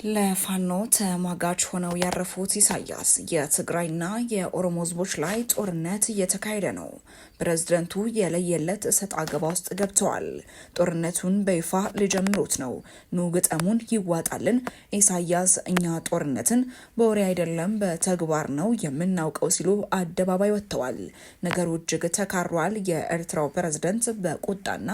ለፋኖ ተሟጋች ሆነው ያረፉት ኢሳያስ የትግራይና የኦሮሞ ህዝቦች ላይ ጦርነት እየተካሄደ ነው። ፕሬዝደንቱ የለየለት እሰጥ አገባ ውስጥ ገብተዋል። ጦርነቱን በይፋ ሊጀምሩት ነው። ኑ ግጠሙን ይዋጣልን። ኢሳያስ እኛ ጦርነትን በወሬ አይደለም በተግባር ነው የምናውቀው ሲሉ አደባባይ ወጥተዋል። ነገሩ እጅግ ተካሯል። የኤርትራው ፕሬዝደንት በቁጣና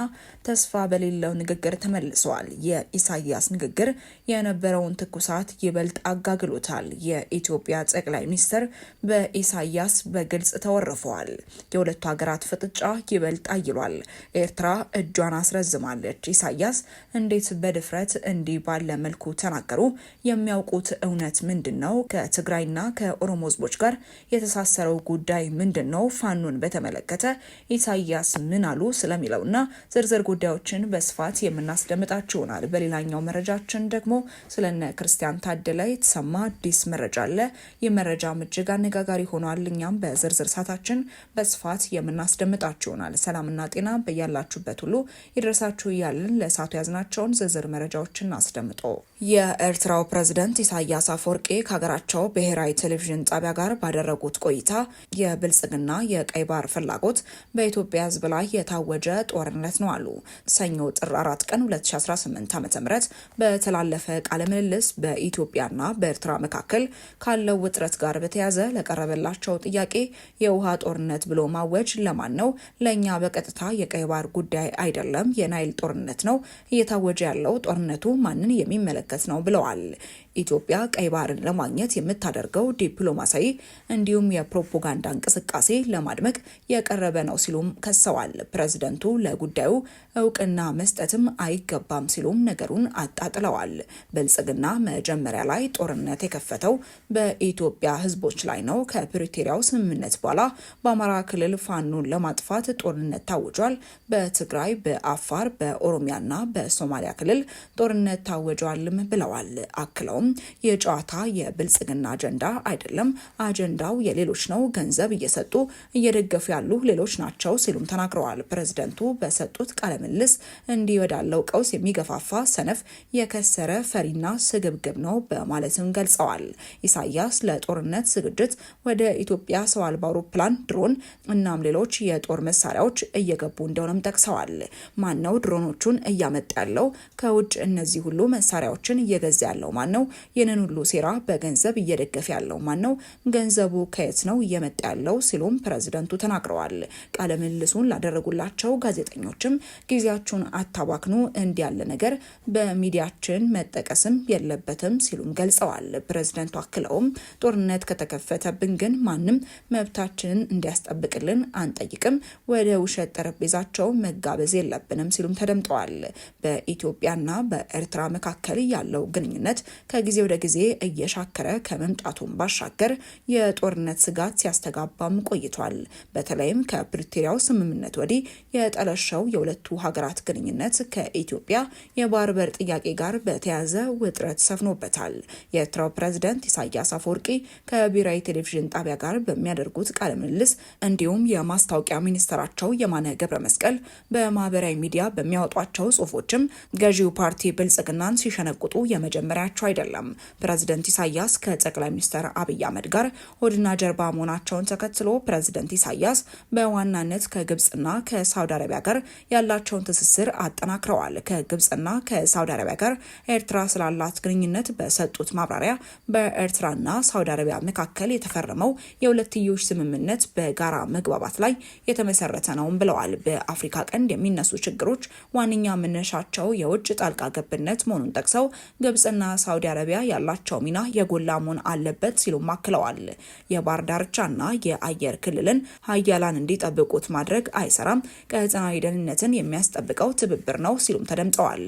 ተስፋ በሌለው ንግግር ተመልሰዋል። የኢሳያስ ንግግር የነበረውን ትኩሳት ይበልጥ አጋግሎታል። የኢትዮጵያ ጠቅላይ ሚኒስትር በኢሳያስ በግልጽ ተወርፈዋል። የሁለቱ ሀገራት ፍጥጫ ይበልጥ አይሏል። ኤርትራ እጇን አስረዝማለች። ኢሳያስ እንዴት በድፍረት እንዲህ ባለ መልኩ ተናገሩ? የሚያውቁት እውነት ምንድነው? ከትግራይና ከኦሮሞ ህዝቦች ጋር የተሳሰረው ጉዳይ ምንድነው? ፋኖን በተመለከተ ኢሳያስ ምን አሉ ስለሚለውና ዝርዝር ጉዳዮችን በስፋት የምናስደምጣችሁ ይሆናል። በሌላኛው መረጃችን ደግሞ ስለነ ክርስቲያን ታደለ የተሰማ አዲስ መረጃ አለ። ይህ መረጃ እጅግ አነጋጋሪ ሆኗል። እኛም በዝርዝር ሰዓታችን በስፋት የምናስደምጣችሁ ይሆናል። ሰላምና ጤና በያላችሁበት ሁሉ ይድረሳችሁ እያልን ለሰዓቱ ያዝናቸውን ዝርዝር መረጃዎችን አስደምጦ የኤርትራው ፕሬዝዳንት ኢሳያስ አፈወርቂ ከሀገራቸው ብሔራዊ ቴሌቪዥን ጣቢያ ጋር ባደረጉት ቆይታ የብልጽግና የቀይ ባህር ፍላጎት በኢትዮጵያ ሕዝብ ላይ የታወጀ ጦርነት ነው አሉ። ሰኞ ጥር 4 ቀን 2018 ዓ.ም በተላለፈ ቃለ ምልልስ በኢትዮጵያና በኤርትራ መካከል ካለው ውጥረት ጋር በተያያዘ ለቀረበላቸው ጥያቄ የውሃ ጦርነት ብሎ ማወጅ ለማን ነው? ለእኛ በቀጥታ የቀይ ባህር ጉዳይ አይደለም፣ የናይል ጦርነት ነው እየታወጀ ያለው። ጦርነቱ ማንን የሚመለከት ነው ብለዋል። ኢትዮጵያ ቀይ ባህርን ለማግኘት የምታደርገው ዲፕሎማሲያዊ እንዲሁም የፕሮፓጋንዳ እንቅስቃሴ ለማድመቅ የቀረበ ነው ሲሉም ከሰዋል። ፕሬዝደንቱ ለጉዳዩ እውቅና መስጠትም አይገባም ሲሉም ነገሩን አጣጥለዋል። ብልጽግና መጀመሪያ ላይ ጦርነት የከፈተው በኢትዮጵያ ህዝቦች ላይ ነው። ከፕሪቶሪያው ስምምነት በኋላ በአማራ ክልል ፋኖን ለማጥፋት ጦርነት ታውጇል። በትግራይ፣ በአፋር፣ በኦሮሚያና በሶማሊያ ክልል ጦርነት ታውጇልም ብለዋል። አክለውም የጨዋታ የብልጽግና አጀንዳ አይደለም፣ አጀንዳው የሌሎች ነው። ገንዘብ እየሰጡ እየደገፉ ያሉ ሌሎች ናቸው ሲሉም ተናግረዋል። ፕሬዝደንቱ በሰጡት ቃለ ምልልስ እንዲህ ወዳለው ቀውስ የሚገፋፋ ሰነፍ፣ የከሰረ ፈሪና ስግብግብ ነው በማለትም ገልጸዋል። ኢሳያስ ለጦርነት ዝግጅት ወደ ኢትዮጵያ ሰው አልባ አውሮፕላን፣ ድሮን እናም ሌሎች የጦር መሳሪያዎች እየገቡ እንደሆነም ጠቅሰዋል። ማነው ድሮኖቹን እያመጣ ያለው? ከውጭ እነዚህ ሁሉ መሳሪያዎችን እየገዛ ያለው ማን ነው? ይህንን ሁሉ ሴራ በገንዘብ እየደገፈ ያለው ማን ነው? ገንዘቡ ከየት ነው እየመጣ ያለው? ሲሉም ፕሬዝደንቱ ተናግረዋል። ቃለ ምልልሱን ላደረጉላቸው ጋዜጠኞችም ጊዜያችሁን አታባክኑ፣ እንዲህ ያለ ነገር በሚዲያችን መጠቀስም የለበትም ሲሉም ገልጸዋል። ፕሬዝደንቱ አክለውም ጦርነት ከተከፈተብን ግን ማንም መብታችንን እንዲያስጠብቅልን አንጠይቅም፣ ወደ ውሸት ጠረጴዛቸው መጋበዝ የለብንም ሲሉም ተደምጠዋል። በኢትዮጵያና በኤርትራ መካከል ያለው ግንኙነት ከጊዜ ወደ ጊዜ እየሻከረ ከመምጣቱም ባሻገር የጦርነት ስጋት ሲያስተጋባም ቆይቷል። በተለይም ከፕሪቶሪያው ስምምነት ወዲህ የጠለሸው የሁለቱ ሀገራት ግንኙነት ከኢትዮጵያ የባህር በር ጥያቄ ጋር በተያያዘ ውጥረት ሰፍኖበታል። የኤርትራው ፕሬዝዳንት ኢሳያስ አፈወርቂ ከብሔራዊ ቴሌቪዥን ጣቢያ ጋር በሚያደርጉት ቃለ ምልልስ እንዲሁም የማስታወቂያ ሚኒስትራቸው የማነ ገብረ መስቀል በማህበራዊ ሚዲያ በሚያወጧቸው ጽሁፎችም ገዢው ፓርቲ ብልጽግናን ሲሸነቁጡ የመጀመሪያቸው አይደለም። ፕሬዝደንት ኢሳያስ ከጠቅላይ ሚኒስትር አብይ አህመድ ጋር ሆድና ጀርባ መሆናቸውን ተከትሎ ፕሬዝደንት ኢሳያስ በዋናነት ከግብጽና ከሳውዲ አረቢያ ጋር ያላቸውን ትስስር አጠናክረዋል። ከግብጽና ከሳውዲ አረቢያ ጋር ኤርትራ ስላላት ግንኙነት በሰጡት ማብራሪያ በኤርትራና ሳውዲ አረቢያ መካከል የተፈረመው የሁለትዮሽ ስምምነት በጋራ መግባባት ላይ የተመሰረተ ነውም ብለዋል። በአፍሪካ ቀንድ የሚነሱ ችግሮች ዋነኛ መነሻቸው የውጭ ጣልቃ ገብነት መሆኑን ጠቅሰው ግብጽና ሳውዲ አረቢያ ያላቸው ሚና የጎላ መሆን አለበት ሲሉም አክለዋል። የባህር ዳርቻና የአየር ክልልን ሀያላን እንዲጠብቁት ማድረግ አይሰራም፣ ቀጠናዊ ደህንነትን የሚያስጠብቀው ትብብር ነው ሲሉም ተደምጠዋል።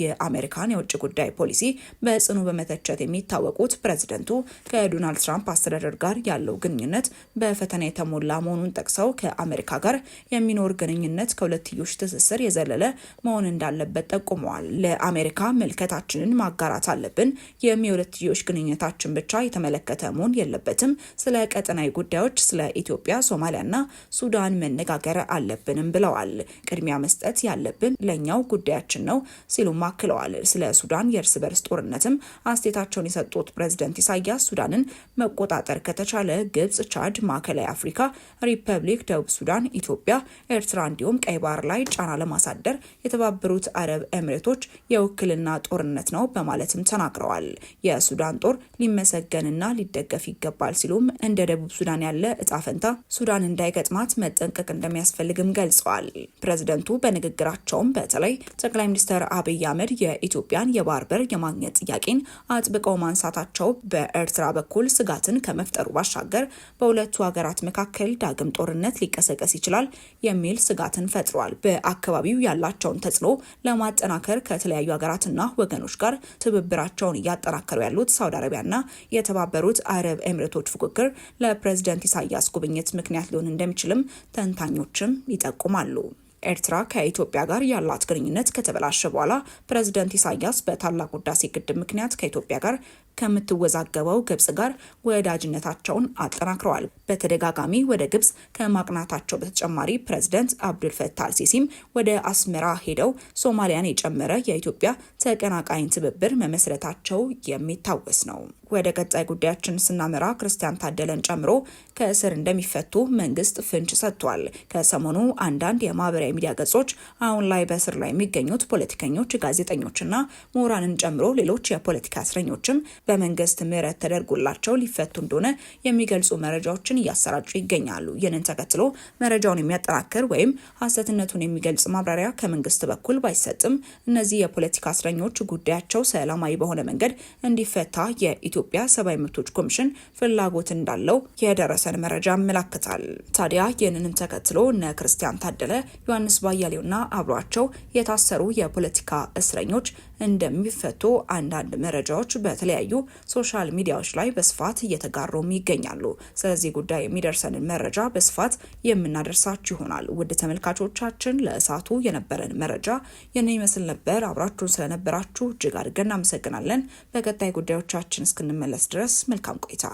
የአሜሪካን የውጭ ጉዳይ ፖሊሲ በጽኑ በመተቸት የሚታወቁት ፕሬዝደንቱ ከዶናልድ ትራምፕ አስተዳደር ጋር ያለው ግንኙነት በፈተና የተሞላ መሆኑን ጠቅሰው ከአሜሪካ ጋር የሚኖር ግንኙነት ከሁለትዮሽ ትስስር የዘለለ መሆን እንዳለበት ጠቁመዋል። ለአሜሪካ መልከታችንን ማጋራት አለብን፣ የሁለትዮሽ ግንኙነታችን ብቻ የተመለከተ መሆን የለበትም። ስለ ቀጠናዊ ጉዳዮች፣ ስለ ኢትዮጵያ፣ ሶማሊያና ሱዳን መነጋገር አለብንም ብለዋል። ቅድሚያ መስጠት ያለብን ለኛው ጉዳያችን ነው ሲሉም አክለዋል። ስለ ሱዳን የእርስ በርስ ጦርነትም አስተያየታቸውን የሰጡት ፕሬዝዳንት ኢሳያስ ሱዳንን መቆጣጠር ከተቻለ ግብጽ፣ ቻድ፣ ማዕከላዊ አፍሪካ ሪፐብሊክ፣ ደቡብ ሱዳን፣ ኢትዮጵያ፣ ኤርትራ እንዲሁም ቀይ ባህር ላይ ጫና ለማሳደር የተባበሩት አረብ ኤሚሬቶች የውክልና ጦርነት ነው በማለትም ተናግረዋል። የሱዳን ጦር ሊመሰገንና ሊደገፍ ይገባል ሲሉም እንደ ደቡብ ሱዳን ያለ እጣ ፈንታ ሱዳን እንዳይገጥማት መጠንቀቅ እንደሚያስፈልግም ገልጸዋል። ፕሬዝደንቱ በንግግራቸውም በተለይ ጠቅላይ ሚኒስትር አብይ አህመድ የኢትዮጵያን የባህር በር የማግኘት ጥያቄን አጥብቀው ማንሳታቸው በኤርትራ በኩል ስጋትን ከመፍጠሩ ባሻገር በሁለቱ ሀገራት መካከል ዳግም ጦርነት ሊቀሰቀስ ይችላል የሚል ስጋትን ፈጥሯል። በአካባቢው ያላቸውን ተጽዕኖ ለማጠናከር ከተለያዩ ሀገራትና ወገኖች ጋር ትብብራቸውን እያጠናከሩ ያሉት ሳውዲ አረቢያና የተባበሩት አረብ ኤሚሬቶች ፉክክር ለፕሬዝዳንት ኢሳያስ ጉብኝት ምክንያት ሊሆን እንደሚችልም ተንታኞችም ይጠቁማሉ። ኤርትራ ከኢትዮጵያ ጋር ያላት ግንኙነት ከተበላሸ በኋላ ፕሬዝዳንት ኢሳያስ በታላቁ ህዳሴ ግድብ ምክንያት ከኢትዮጵያ ጋር ከምትወዛገበው ግብጽ ጋር ወዳጅነታቸውን አጠናክረዋል። በተደጋጋሚ ወደ ግብጽ ከማቅናታቸው በተጨማሪ ፕሬዝዳንት አብዱል ፈታህ አልሲሲም ወደ አስመራ ሄደው ሶማሊያን የጨመረ የኢትዮጵያ ተቀናቃኝ ትብብር መመስረታቸው የሚታወስ ነው። ወደ ቀጣይ ጉዳያችን ስናመራ ክርስቲያን ታደለን ጨምሮ ከእስር እንደሚፈቱ መንግስት ፍንጭ ሰጥቷል። ከሰሞኑ አንዳንድ የማህበራዊ ሚዲያ ገጾች አሁን ላይ በእስር ላይ የሚገኙት ፖለቲከኞች፣ ጋዜጠኞችና ምሁራንን ጨምሮ ሌሎች የፖለቲካ እስረኞችም በመንግስት ምህረት ተደርጎላቸው ሊፈቱ እንደሆነ የሚገልጹ መረጃዎችን እያሰራጩ ይገኛሉ። ይህንን ተከትሎ መረጃውን የሚያጠናክር ወይም ሐሰትነቱን የሚገልጽ ማብራሪያ ከመንግስት በኩል ባይሰጥም እነዚህ የፖለቲካ እስረኞች ጉዳያቸው ሰላማዊ በሆነ መንገድ እንዲፈታ የኢትዮጵያ ሰብአዊ መብቶች ኮሚሽን ፍላጎት እንዳለው የደረሰን መረጃ ያመለክታል። ታዲያ ይህንን ተከትሎ እነ ክርስቲያን ታደለ፣ ዮሐንስ ባያሌውና አብሯቸው የታሰሩ የፖለቲካ እስረኞች እንደሚፈቱ አንዳንድ መረጃዎች በተለያዩ ሶሻል ሚዲያዎች ላይ በስፋት እየተጋሩም ይገኛሉ። ስለዚህ ጉዳይ የሚደርሰንን መረጃ በስፋት የምናደርሳችሁ ይሆናል። ውድ ተመልካቾቻችን ለእሳቱ የነበረን መረጃ ይህንን ይመስል ነበር። አብራችሁን ስለነበራችሁ እጅግ አድርገን እናመሰግናለን። በቀጣይ ጉዳዮቻችን እስክንመለስ ድረስ መልካም ቆይታ